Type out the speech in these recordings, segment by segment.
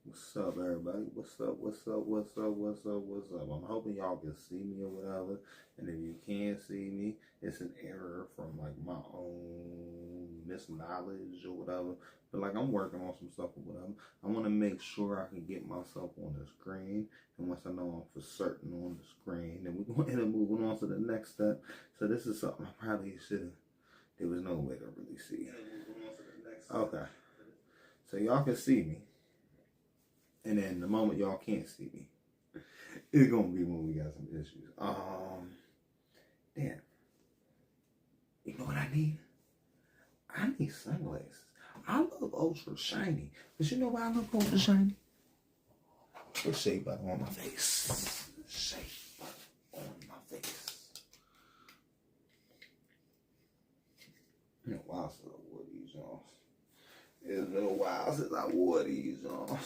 What's up, everybody? What's up? What's up? What's up? What's up? What's up? I'm hoping y'all can see me or whatever. And if you can't see me, it's an error from like my own misknowledge or whatever. But like I'm working on some stuff or whatever. I want to make sure I can get myself on the screen. And once I know I'm for certain on the screen, then we're going to end up moving on to the next step. So this is something I probably should have. There was no way to really see. Okay. So y'all can see me. And then the moment y'all can't see me, it's gonna be when we got some issues. Damn. You know what I need? I need sunglasses. I look ultra shiny. But you know why I look ultra shiny? The shea butter on my face. Shea butter on my face. It's been a while since I wore these on. It's been a while since I wore these on.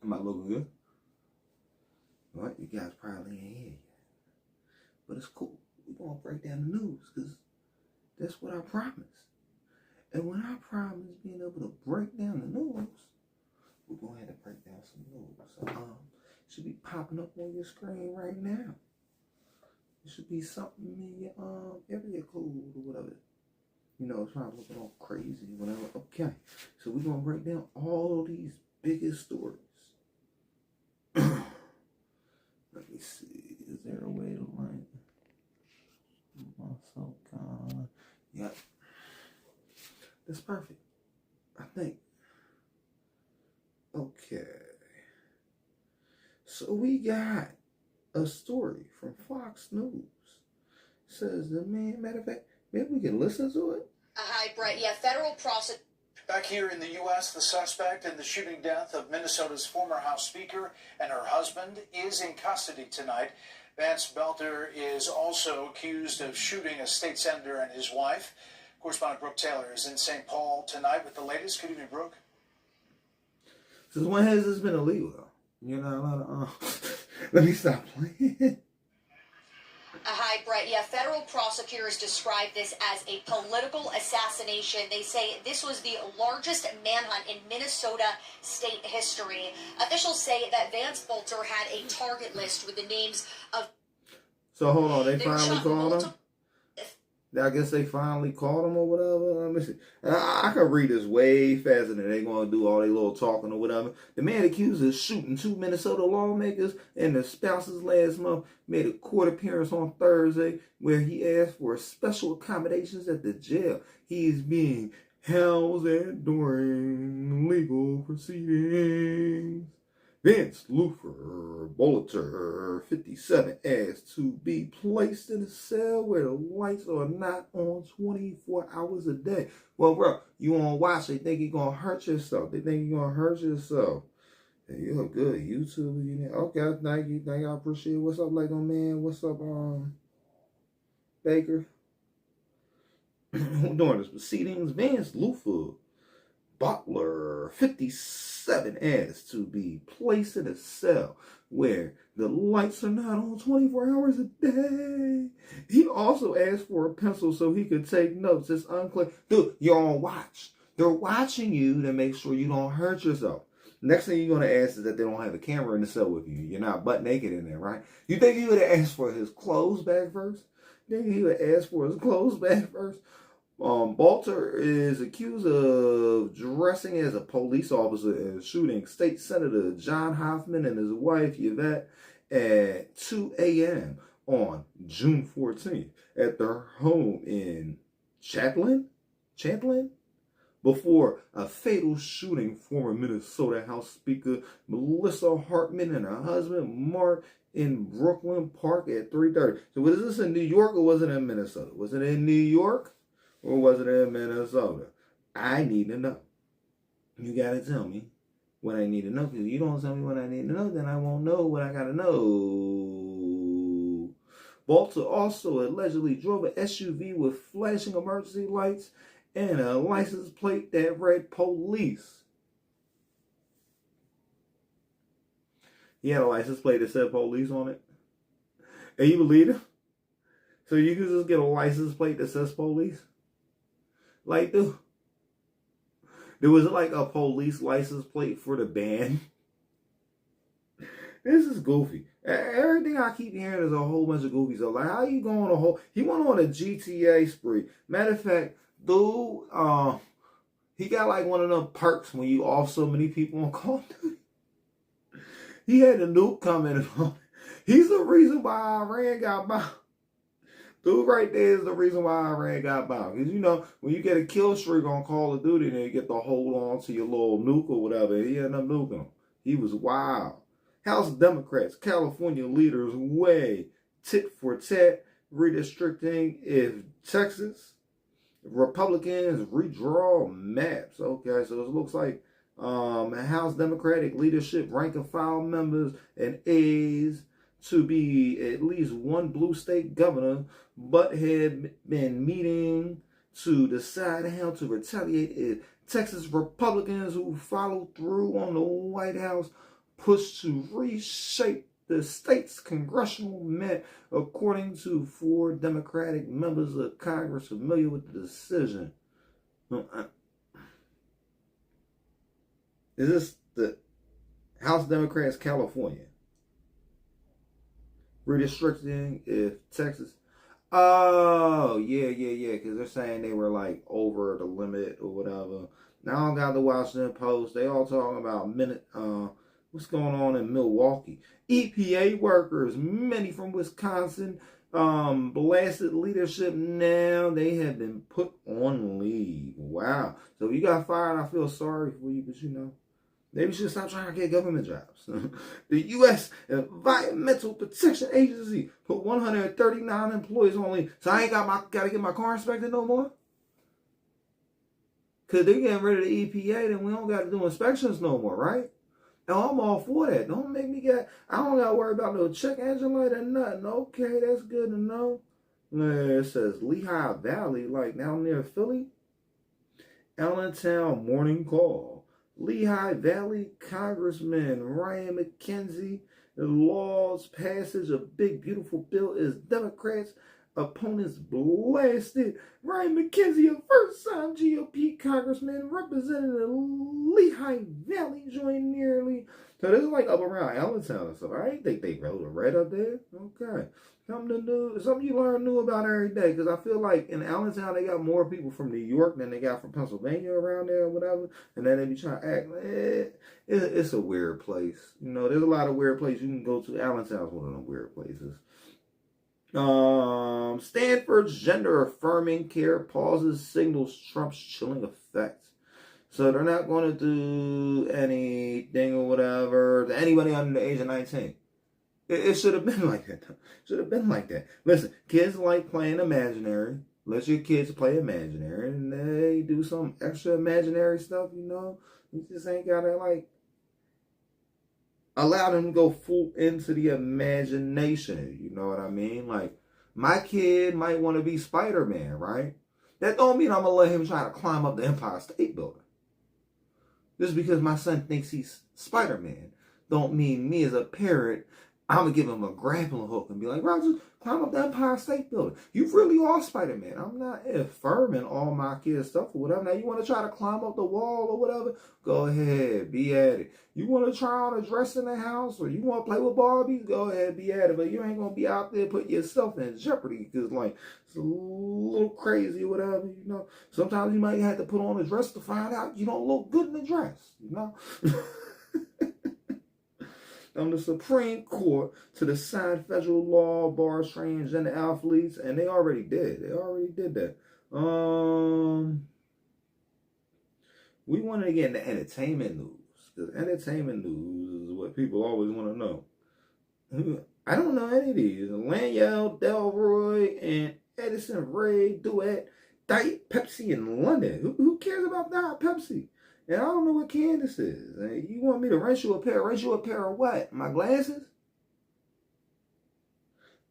Am I looking good? What? You guys probably ain't here yet. But it's cool. We're going to break down the news because that's what I promised. And when I promise being able to break down the news, we're going to have to break down some news. So, it should be popping up on your screen right now. It should be something in your area code or whatever. You know, it's not looking all crazy or whatever. Okay. So we're going to break down all of these biggest stories. Let me see. Is there a way to like myself? Yep. That's perfect. I think. Okay. So we got a story from Fox News. It says the man, matter of fact, maybe we can listen to it. Hi, Brett. Yeah, federal prosecutors. Back here in the U.S., the suspect in the shooting death of Minnesota's former House Speaker and her husband is in custody tonight. Vance Belter is also accused of shooting a state senator and his wife. Correspondent Brooke Taylor is in St. Paul tonight with the latest. Good evening, Brooke. Since when has this been illegal, though? You're not allowed to, let me stop playing. Hi, Brett. Yeah, federal prosecutors describe this as a political assassination. They say this was the largest manhunt in Minnesota state history. Officials say that Vance Belter had a target list with the names of... So hold on, they finally called him? I guess they finally caught him or whatever. Let me see. I can read this way faster than they going to do all their little talking or whatever. The man accused of shooting 2 Minnesota lawmakers and their spouses last month made a court appearance on Thursday where he asked for special accommodations at the jail he is being housed at during legal proceedings. Vance Luther Bolter, 57, asked to be placed in a cell where the lights are not on 24 hours a day. Well, bro, you on watch, they think you're going to hurt yourself. They think you're going to hurt yourself. Hey, you look good. YouTube, you know. Okay, thank you. Thank you. I appreciate it. What's up, Lego Man? What's up, Baker? During the proceedings, Vance Luther Butler, 57, asked to be placed in a cell where the lights are not on 24 hours a day. He also asked for a pencil so he could take notes. It's unclear. Dude, you're on watch. They're watching you to make sure you don't hurt yourself. Next thing you're going to ask is that they don't have a camera in the cell with you. You're not butt naked in there, right? You think he would have asked for his clothes back first? You think he would have asked for his clothes back first? Bolter is accused of dressing as a police officer and shooting State Senator John Hoffman and his wife Yvette at 2 a.m. on June 14th at their home in Champlin, before a fatal shooting. Former Minnesota House Speaker Melissa Hartman and her husband Mark in Brooklyn Park at 3:30. So was this in New York or was it in Minnesota? Was it in New York? Or was it in Minnesota? I need to know. You got to tell me what I need to know. Because if you don't tell me what I need to know, then I won't know what I got to know. Bolter also allegedly drove an SUV with flashing emergency lights and a license plate that read police. He had a license plate that said police on it. And you believe it? So you can just get a license plate that says police? Like, dude, there was like a police license plate for the band. This is goofy. Everything I keep hearing is a whole bunch of goofy stuff. Like, how you going a whole... He went on a GTA spree. Matter of fact, dude, he got like one of them perks when you off so many people on Call of Duty. He had a nuke coming. He's the reason why Iran got bombed. Dude right there is the reason why Iran got bombed. Because, you know, when you get a kill streak on Call of Duty, then you get to hold on to your little nuke or whatever. He ended up nuking him. He was wild. House Democrats, California leaders weigh tit for tat redistricting if Texas Republicans redraw maps. Okay, so it looks like House Democratic leadership, rank and file members and aides to be at least one blue state governor, but had been meeting to decide how to retaliate if Texas Republicans who followed through on the White House push to reshape the state's congressional map, according to 4 Democratic members of Congress familiar with the decision. Is this the House Democrats, California? Redistricting if Texas... Oh, yeah, because they're saying they were, like, over the limit or whatever. Now I got the Washington Post. They all talking about what's going on in Milwaukee. EPA workers, many from Wisconsin, blasted leadership now. They have been put on leave. Wow. So if you got fired, I feel sorry for you, but you know, maybe you should stop trying to get government jobs. The U.S. Environmental Protection Agency put 139 employees on leave. So I ain't got to get my car inspected no more? Because they're getting rid of the EPA, then we don't got to do inspections no more, right? Now, I'm all for that. Don't make me I don't got to worry about no check engine light or nothing. Okay, that's good to know. It says Lehigh Valley, like down near Philly. Allentown Morning Call. Lehigh Valley Congressman Ryan McKenzie. The law's passage of big beautiful bill is Democrats opponents blasted. Ryan McKenzie, a first-time GOP congressman representing the Lehigh Valley, joined nearly. So this is like up around Allentown and stuff. I didn't think they wrote a red up there. Okay. Something you learn new about every day. Because I feel like in Allentown, they got more people from New York than they got from Pennsylvania around there or whatever. And then they be trying to act, it's a weird place. You know, there's a lot of weird places you can go to. Allentown's one of them weird places. Stanford's gender-affirming care pauses signals Trump's chilling effects. So they're not going to do anything or whatever to anybody under the age of 19. It should have been like that. Should have been like that. Listen, kids like playing imaginary. Let your kids play imaginary, and they do some extra imaginary stuff, you know. You just ain't got to, like, allow them to go full into the imagination. You know what I mean? Like, my kid might want to be Spider-Man, right? That don't mean I'm going to let him try to climb up the Empire State Building. Just because my son thinks he's Spider-Man don't mean me as a parent, I'm going to give him a grappling hook and be like, Roger, climb up the Empire State Building. You really are Spider-Man. I'm not affirming all my kids' stuff or whatever. Now, you want to try to climb up the wall or whatever? Go ahead, be at it. You want to try on a dress in the house or you want to play with Barbies? Go ahead, be at it. But you ain't going to be out there putting yourself in jeopardy because, like, it's a little crazy or whatever, you know. Sometimes you might have to put on a dress to find out you don't look good in the dress, you know. On the Supreme Court to decide federal law bars transgender athletes, and they already did. They already did that. We wanted to get into entertainment news, because entertainment news is what people always want to know. I don't know any of these. Lanyel Delroy and Edison Ray duet Diet Pepsi in London. Who cares about Diet Pepsi? And I don't know what Candace is. You want me to rent you a pair? Rent you a pair of what? My glasses?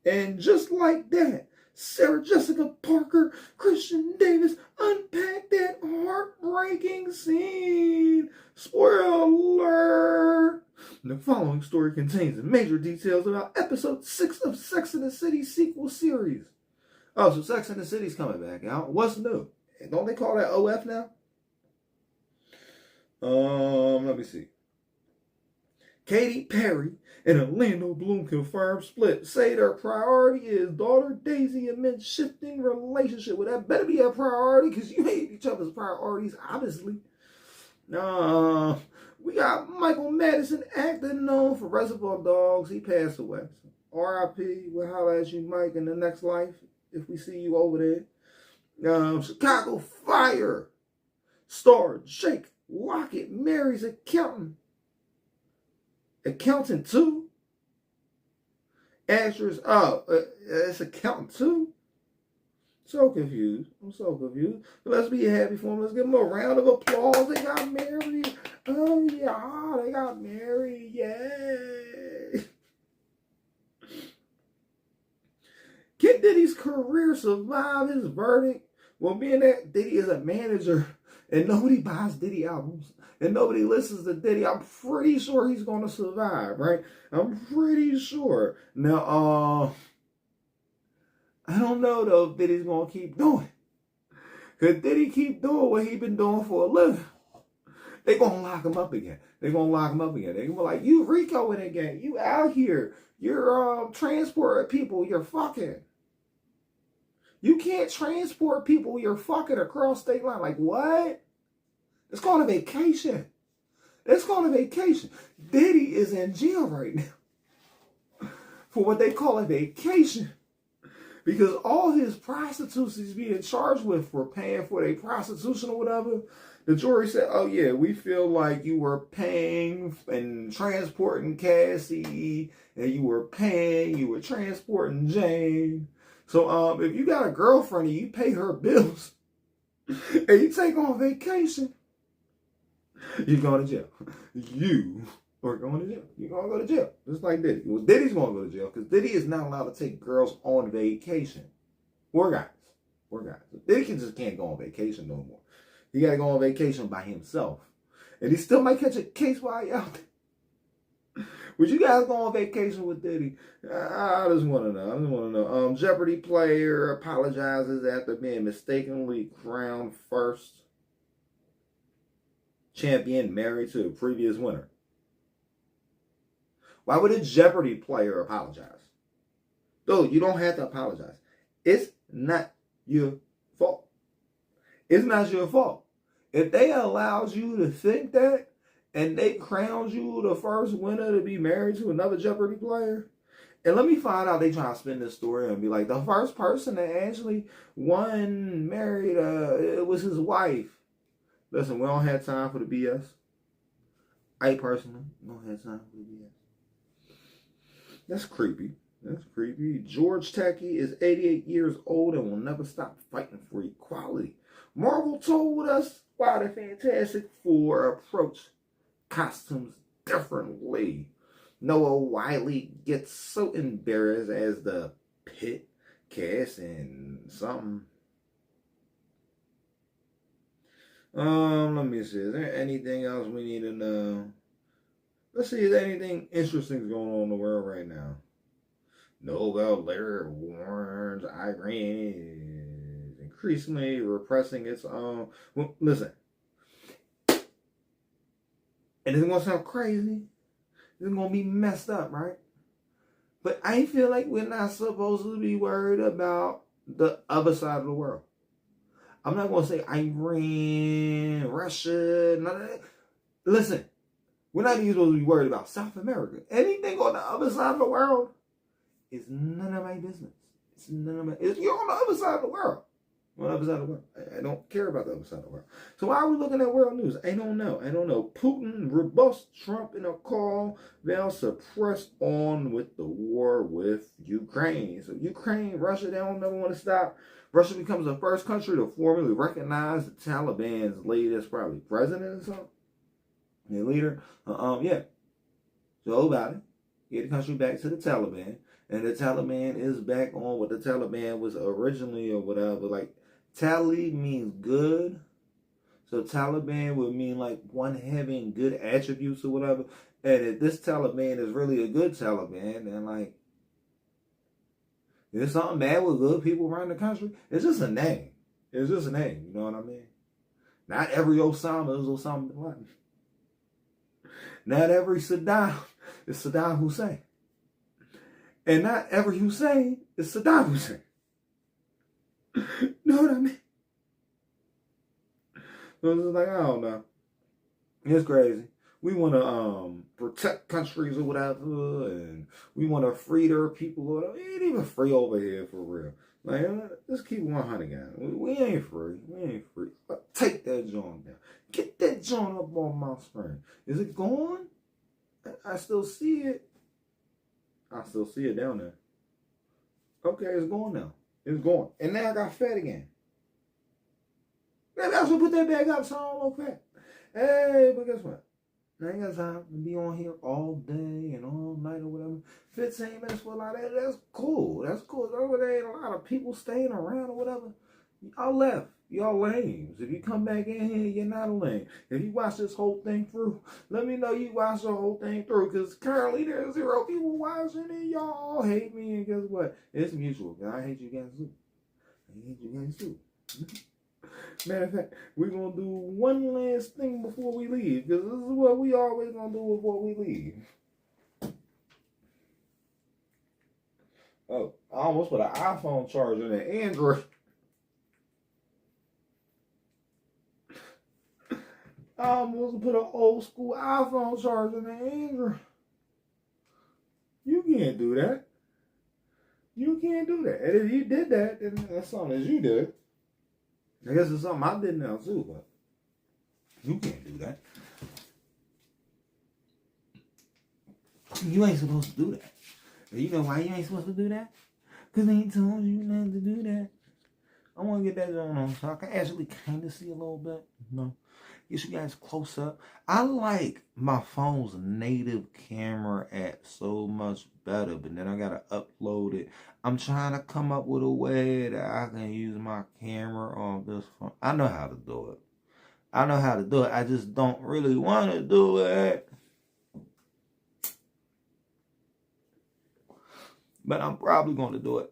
And just like that, Sarah Jessica Parker, Christian Davis unpacked that heartbreaking scene. Spoiler alert! The following story contains major details about episode 6 of Sex and the City sequel series. Oh, so Sex and the City's coming back out. What's new? Don't they call that OF now? Let me see. Katy Perry and Orlando Bloom confirmed split. Say their priority is daughter Daisy amid shifting relationship. Well, that better be a priority because you hate each other's priorities, obviously. We got Michael Madison, actor known for Reservoir Dogs. He passed away. R.I.P. We'll holler at you, Mike, in the next life if we see you over there. Chicago Fire star Jake Lockett marries accountant. Accountant too? Actress, it's accountant too? So confused. I'm so confused. But let's be happy for them. Let's give them a round of applause. They got married. Oh yeah, they got married. Yay. Can Diddy's career survive his verdict? Well, being that Diddy is a manager and nobody buys Diddy albums and nobody listens to Diddy, I'm pretty sure he's going to survive, right? I'm pretty sure. Now, I don't know, though, if Diddy's going to keep doing it. Because Diddy keep doing what he been doing for a living. They're going to lock him up again. They're going to lock him up again. They're going to be like, you Rico in again. You out here. You're transporting people. You're fucking. You can't transport people. You're fucking across state line. Like, what? It's called a vacation. It's called a vacation. Diddy is in jail right now for what they call a vacation. Because all his prostitutes he's being charged with for paying for their prostitution or whatever, the jury said, oh yeah, we feel like you were paying and transporting Cassie, and you were transporting Jane. So if you got a girlfriend and you pay her bills and you take on vacation, you're going to jail. You are going to jail. You're going to go to jail. Just like Diddy. Well, Diddy's going to go to jail because Diddy is not allowed to take girls on vacation. Or guys. Diddy just can't go on vacation no more. He got to go on vacation by himself. And he still might catch a case while he's out there. Would you guys go on vacation with Diddy? I just want to know. Jeopardy player apologizes after being mistakenly crowned first champion married to a previous winner. Why would a Jeopardy player apologize? Dude, you don't have to apologize. It's not your fault. It's not your fault. If they allowed you to think that, and they crowned you the first winner to be married to another Jeopardy player. And let me find out they try to spin this story and be like, the first person that actually won married, it was his wife. Listen, we don't have time for the BS. I personally don't have time for the BS. That's creepy. George Takei is 88 years old and will never stop fighting for equality. Marvel told us why the Fantastic Four approach costumes differently. Noah Wiley gets so embarrassed as the Pit cast and something. Let me see. Is there anything else we need to know? Let's see. Is there anything interesting going on in the world right now? Nobel laureate warns Iran is increasingly repressing its own. Well, listen. And it's going to sound crazy. It's going to be messed up, right? But I feel like we're not supposed to be worried about the other side of the world. I'm not going to say Iran, Russia, none of that. Listen, we're not even supposed to be worried about South America. Anything on the other side of the world is none of my business. You're on the other side of the world. On the other side of the world. I don't care about the other side of the world. So why are we looking at world news? I don't know. Putin rebuffs Trump in a call. They'll suppress on with the war with Ukraine. So Ukraine, Russia, they don't never want to stop. Russia becomes the first country to formally recognize the Taliban's latest probably president or something. Their leader. Yeah. Joe Biden. Get the country back to the Taliban. And the Taliban is back on what the Taliban was originally or whatever. Like, Tali means good. So Taliban would mean like one having good attributes or whatever. And if this Taliban is really a good Taliban, then like, there's something bad with good people around the country. It's just a name. It's just a name, you know what I mean? Not every Osama is Osama bin Laden. Not every Saddam is Saddam Hussein. And not every Hussein is Saddam Hussein. You know what I mean? So it's just like, I don't know. It's crazy. We want to protect countries or whatever, and we want to free their people. Or whatever. We ain't even free over here for real. Like, let's keep 100 guys. We ain't free. We ain't free. But take that joint down. Get that joint up on my screen. Is it gone? I still see it. I still see it down there. Okay, it's going now. It's going. And now I got fat again. Maybe I should put that back up so I don't look fat. Hey, but guess what? I ain't got time to be on here all day and all night or whatever. 15 minutes for a lot of that, that's cool. That's cool. There ain't a lot of people staying around or whatever. Y'all left. Y'all lames. If you come back in here, you're not a lame. If you watch this whole thing through, let me know you watched the whole thing through. Because currently there's 0 people watching and y'all all hate me. And guess what? It's mutual. I hate you guys too. I hate you guys too. Matter of fact, we're going to do one last thing before we leave. Because this is what we always going to do before we leave. Oh, I almost put an iPhone charger in an Android. I almost put an old school iPhone charger in an Android. You can't do that. You can't do that. And if you did that, then that's something that you did. I guess it's something I did now too, but you can't do that. You ain't supposed to do that. And you know why you ain't supposed to do that? Because they ain't told you not to do that. I want to get that going on so I can actually kind of see a little bit. You know, get you guys close up. I like my phone's native camera app so much better, but then I got to upload it. I'm trying to come up with a way that I can use my camera on this phone. I know how to do it. I know how to do it. I just don't really want to do it. But I'm probably going to do it.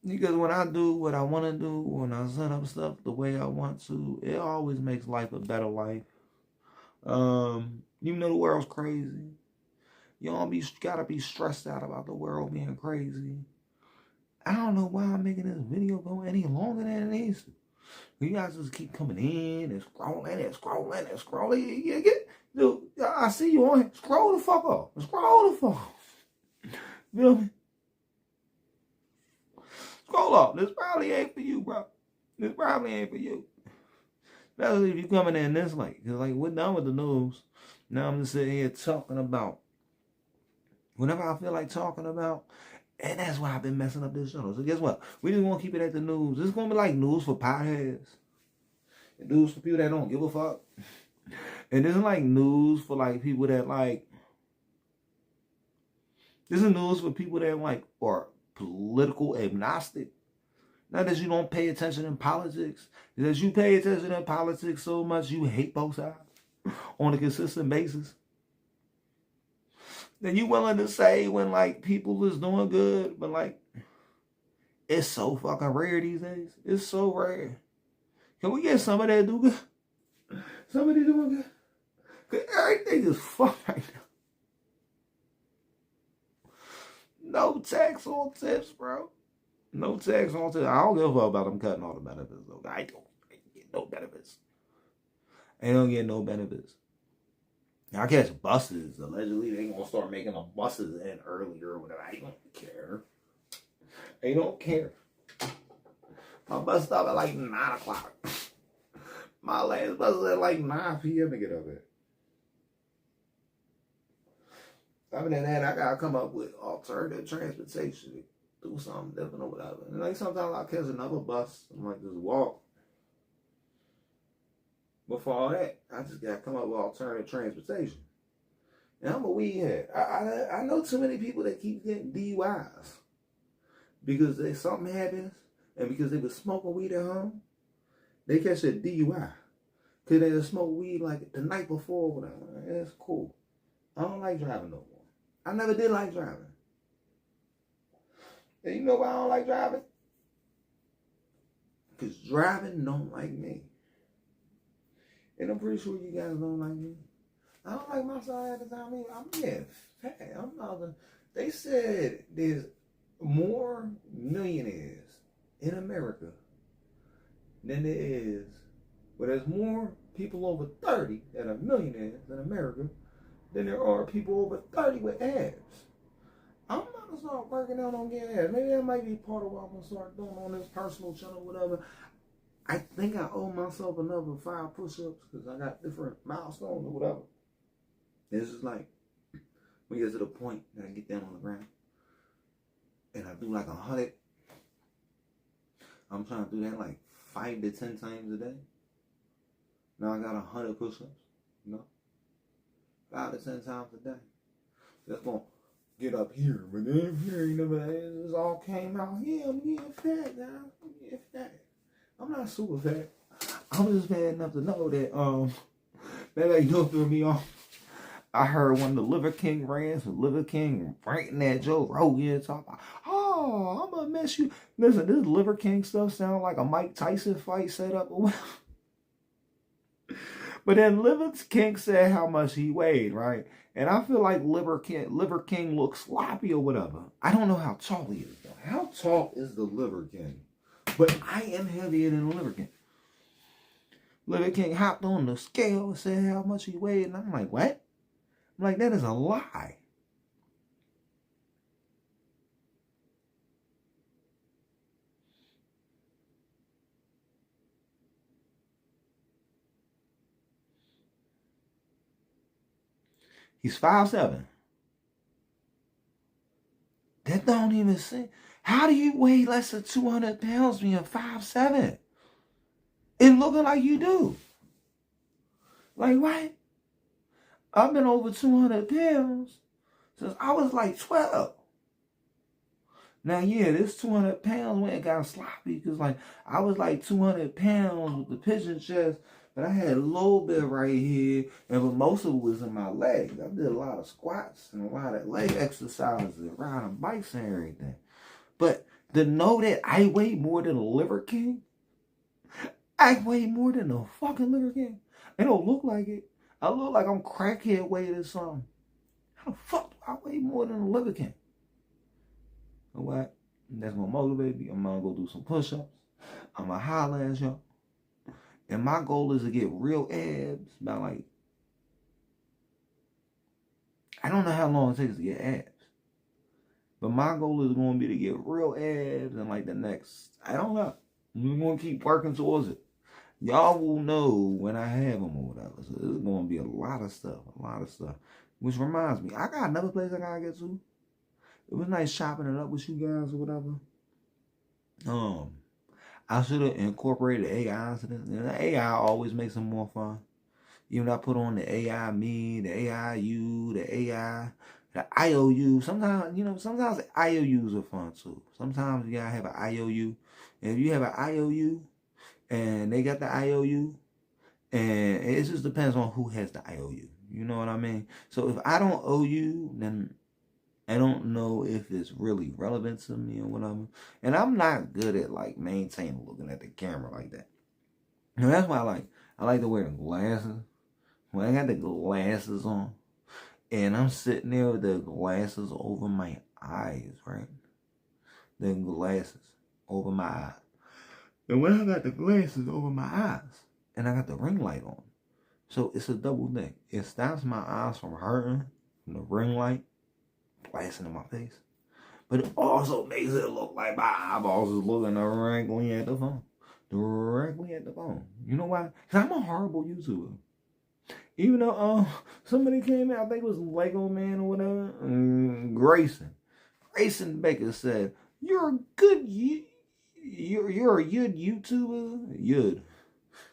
Because when I do what I want to do, when I set up stuff the way I want to, it always makes life a better life. Even though the world's crazy, you don't gotta be stressed out about the world being crazy. I don't know why I'm making this video go any longer than it needs to. You guys just keep coming in and scrolling and scrolling and scrolling. You get, dude, I see you on here. Scroll the fuck off. Scroll the fuck off. You feel me? Scroll off. This probably ain't for you, bro. This probably ain't for you. Especially if you coming in this late. Because, like, we're done with the news. Now I'm just sitting here talking about whenever I feel like talking about. And that's why I've been messing up this channel. So guess what? We just want to keep it at the news. It's going to be like news for potheads. And news for people that don't give a fuck. And this is like news for like people that like. This is news for people that like are political agnostic. Not that you don't pay attention in politics. It's that you pay attention in politics so much you hate both sides on a consistent basis. Then you willing to say when like people is doing good, but like it's so fucking rare these days. It's so rare. Can we get somebody that do good? Somebody doing good? Cause everything is fucked right now. No tax on tips, bro. No tax on tips. I don't give a fuck about them cutting all the benefits though. I don't get no benefits. I don't get no benefits. I catch buses. Allegedly, they gonna start making the buses in earlier or whatever. I don't care. They don't care. My bus stop at like 9 o'clock. My last bus is at like 9 p.m. to get up there. Other than that, I gotta come up with alternative transportation. Do something different or whatever. And like sometimes I catch another bus. I'm like, just walk. But for all that, I just gotta come up with alternative transportation. And I'm a weed head. I know too many people that keep getting DUIs because something happens, and because they was smoking weed at home, they catch a DUI because they just smoked weed like the night before or whatever. That's cool. I don't like driving no more. I never did like driving. And you know why I don't like driving? Because driving don't like me. And I'm pretty sure you guys don't like me. I don't like myself at the time. I'm getting fat. I'm not gonna. They said there's more millionaires in America than there is. But there's more people over 30 that are millionaires in America than there are people over 30 with abs. I'm not gonna start working out on getting abs. Maybe that might be part of what I'm gonna start doing on this personal channel, whatever. I think I owe myself another 5 push-ups because I got different milestones or whatever. It's just like when you get to the point that I get down on the ground and I do like 100. I'm trying to do that like 5 to 10 times a day. Now I got 100 push-ups, 5 to 10 times a day. That's gonna get up here, but then here ain't never. It all came out here. I'm getting fat, guys. I'm getting fat. I'm not super fat. I'm just fat enough to know that that don't throw me off. I heard one of the Liver King rants with Liver King ranting that Joe Rogan talking about, oh, I'm gonna miss you. Listen, this Liver King stuff sound like a Mike Tyson fight setup or whatever. But then Liver King said how much he weighed, right? And I feel like Liver King looks sloppy or whatever. I don't know how tall he is though. How tall is the Liver King? But I am heavier than the Liver King. Liver King hopped on the scale and said how much he weighed. And I'm like, what? I'm like, that is a lie. He's 5'7". That don't even say. How do you weigh less than 200 pounds being 5'7"? It looking like you do. Like what? I've been over 200 pounds since I was like 12. Now, yeah, this 200 pounds when it got sloppy because like I was like 200 pounds with the pigeon chest, but I had a little bit right here, and but most of it was in my legs. I did a lot of squats and a lot of leg exercises, riding bikes and everything. But to know that I weigh more than a Liver King, I weigh more than a fucking Liver King. It don't look like it. I look like I'm crackhead weighted or something. How the fuck do I weigh more than a Liver King? You know what? That's gonna motivate me. I'm gonna go do some push-ups. I'm gonna holler at y'all. And my goal is to get real abs by like, I don't know how long it takes to get abs. But my goal is going to be to get real abs in like the next, I don't know. We're going to keep working towards it. Y'all will know when I have them or whatever. So there's going to be a lot of stuff. Which reminds me, I got another place I got to get to. It was nice chopping it up with you guys or whatever. I should have incorporated AI into this. And the AI always makes it more fun. Even though I put on the AI me, the AI you, the AI... the IOU, sometimes the IOUs are fun too. Sometimes you gotta have an IOU. And if you have an IOU and they got the IOU, and it just depends on who has the IOU. You know what I mean? So if I don't owe you, then I don't know if it's really relevant to me or whatever. And I'm not good at like maintaining looking at the camera like that. And that's why I like to wear the glasses. When I got the glasses on, and I'm sitting there with the glasses over my eyes, right? The glasses over my eyes. And when I got the glasses over my eyes, and I got the ring light on, so it's a double thing. It stops my eyes from hurting from the ring light blasting in my face. But it also makes it look like my eyeballs is looking directly at the phone. You know why? Because I'm a horrible YouTuber. Even though somebody came out, I think it was Lego Man or whatever, Grayson Baker said, "You're a good you're a good YouTuber." Yud.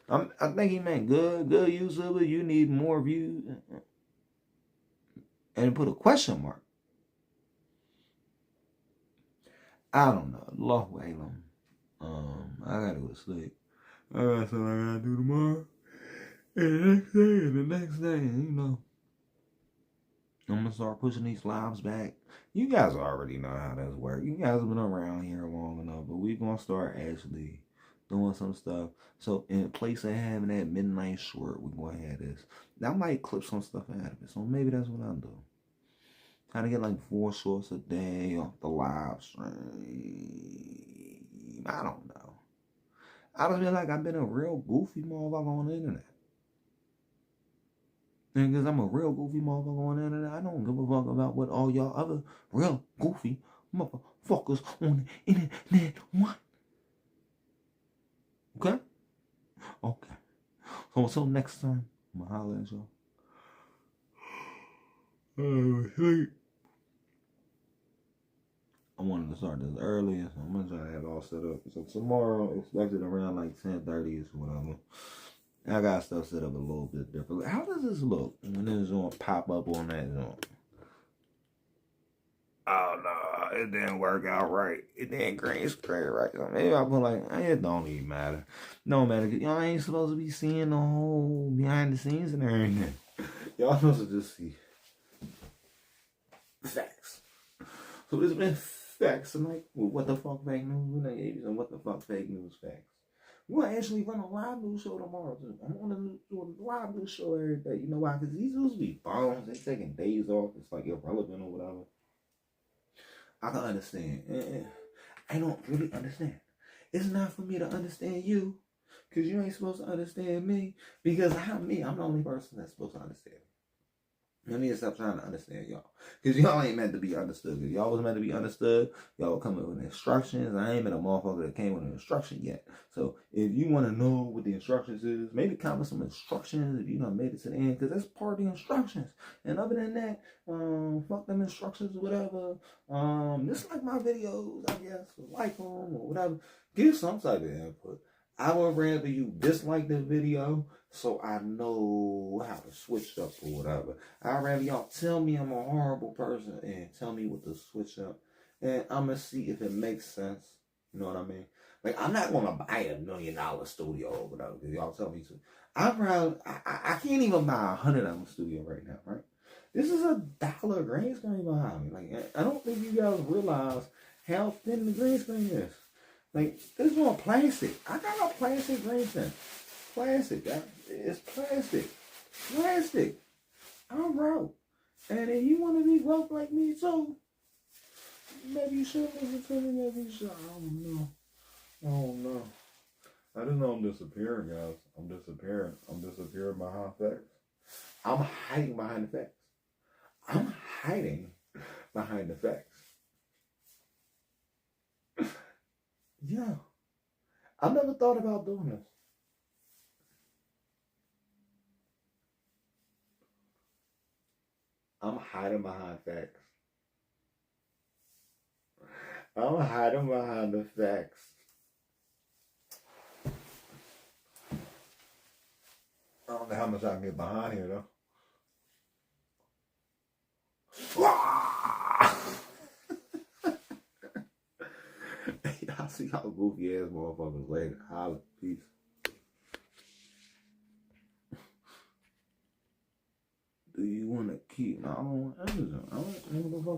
I think he meant good YouTuber. You need more views, and put a question mark. I don't know. Allahu Alam. I gotta go to sleep. I got something I gotta do tomorrow. And the next day, you know, I'm gonna start pushing these lives back. You guys already know how this works. You guys have been around here long enough, but we're gonna start actually doing some stuff. So in place of having that midnight short, we're going to have this. I might clip some stuff out of it. So maybe that's what I'll do. Try to get like 4 shorts a day off the live stream. I don't know. I just feel like I've been a real goofy motherfucker on the internet. And because I'm a real goofy motherfucker on the internet, I don't give a fuck about what all y'all other real goofy motherfuckers on the internet want. Okay? Okay. So until next time, I'm gonna holler at y'all. I wanted to start this early, so I'm gonna try to have it all set up. So tomorrow, expected around like 10:30 or whatever. I got stuff set up a little bit different. How does this look when this gonna pop up on that zone? Oh no, it didn't work out right. It didn't green screen right. So maybe I put like, it don't even matter. No matter. Y'all ain't supposed to be seeing the whole behind the scenes and everything. Y'all supposed to just see facts. So it's been facts tonight. Well, what the fuck fake news? We done gave you some what the fuck fake news facts. We're going to actually run a live news show tomorrow, too. I'm going to do a live news show every day. You know why? Because these used to be bombs. They taking days off. It's like irrelevant or whatever. I can understand. I don't really understand. It's not for me to understand you. Because you ain't supposed to understand me. Because I'm the only person that's supposed to understand me. I need to stop trying to understand y'all. Because y'all ain't meant to be understood. If y'all was meant to be understood, y'all would come up with instructions. I ain't been a motherfucker that came with an instruction yet. So if you want to know what the instructions is, maybe comment some instructions if you done made it to the end. Because that's part of the instructions. And other than that, fuck them instructions or whatever. Just like my videos, I guess. Like them or whatever. Give some type of input. I would rather you dislike this video so I know how to switch up or whatever. I'd rather y'all tell me I'm a horrible person and tell me what to switch up. And I'm going to see if it makes sense. You know what I mean? Like, I'm not going to buy $1 million studio or whatever because y'all tell me to. I can't even buy a $100 studio right now, right? This is $1 green screen behind me. Like, I don't think you guys realize how thin the green screen is. Like, this one plastic. I got a plastic green screen. Plastic. It's plastic. Plastic. I'm broke. And if you want to be broke like me too, maybe you should listen to me. Maybe you should. I don't know. I just know I'm disappearing, guys. I'm disappearing behind facts. I'm hiding behind the facts. I'm hiding behind the facts. Yeah. I've never thought about doing this. I'm hiding behind facts. I'm hiding behind the facts. I don't know how much I can get behind here, though. I'll see y'all goofy ass motherfuckers later. Holla. Peace. Do you want to keep my own Amazon? I don't know what the fuck.